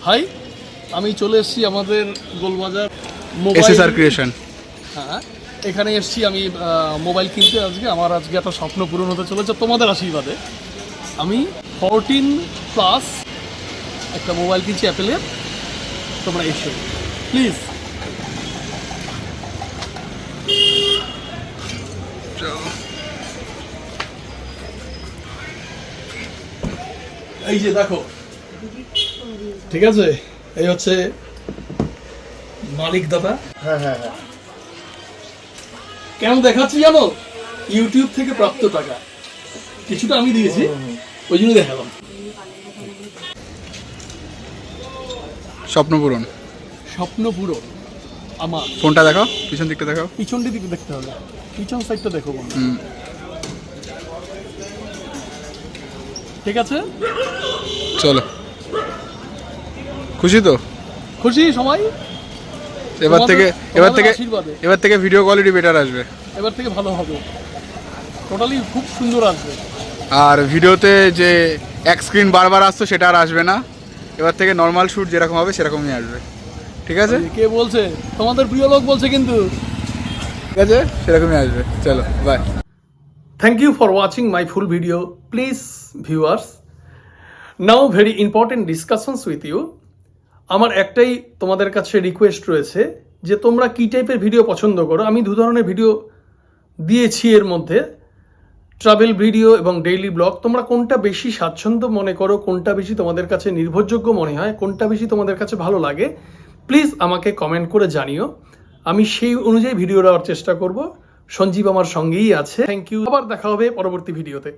High, আমি চলে এসেছি আমাদের গোলবাজার এসএসআর ক্রিয়েশন। হ্যাঁ, এখানে এসেছি আমি মোবাইল কিনতে। আজকে একটা স্বপ্ন পূরণ হতে চলেছে তোমাদের আশীর্বাদে। আমি 14+ একটা মোবাইল কিনছি অ্যাপেলের। তোমরা এসো প্লিজ। এই যে দেখো, ঠিক আছে, এই হচ্ছে মালিক দাদা। হ্যাঁ, কেন দেখাচ্ছি জানো? ইউটিউব থেকে প্রাপ্ত টাকা কিছুটা আমি দিয়েছি, ওই জন্য দেখালাম। স্বপ্ন পূরণ। স্বপ্ন পূরণ আমার। ফোনটা দেখাও, পিছন দিকটা দেখাও। পিছন দিকে দেখতে হবে, পিছন সাইডটা দেখো বন্ধু। ঠিক আছে, চলো। খুশি তো? খুশি সবাই। এবার তোমাদের আশীর্বাদে থেকে ভিডিও কোয়ালিটি বেটার আসবে। এবার থেকে ভালো হবে, টোটালি খুব সুন্দর আসবে। আর ভিডিওতে যে এক স্ক্রিন বারবার আসতো সেটা আর আসবে না। এবার থেকে নর্মাল শ্যুট যেরকম হবে সেরকমই আসবে। ঠিক আছে? কে বলছে? তোমাদের প্রিয় লোক বলছে কিন্তু। ঠিক আছে, সেরকমই আসবে। চলো, by. Thank you for watching my full video. Please, viewers, now very important discussions with you. আমার একটাই তোমাদের কাছে রিকোয়েস্ট রয়েছে যে তোমরা কী টাইপের ভিডিও পছন্দ করো। আমি দু ধরনের ভিডিও দিয়েছি এর মধ্যে, ট্রাভেল ভিডিও এবং ডেইলি ব্লগ। তোমরা কোনটা বেশি স্বাচ্ছন্দ্য মনে করো, কোনটা বেশি তোমাদের কাছে নির্ভরযোগ্য মনে হয়, কোনটা বেশি তোমাদের কাছে ভালো লাগে, প্লিজ আমাকে কমেন্ট করে জানিও। আমি সেই অনুযায়ী ভিডিও দেওয়ার চেষ্টা করব। সঞ্জীব আমার সঙ্গেই আছে। Thank you. আবার দেখা হবে পরবর্তী ভিডিওতে।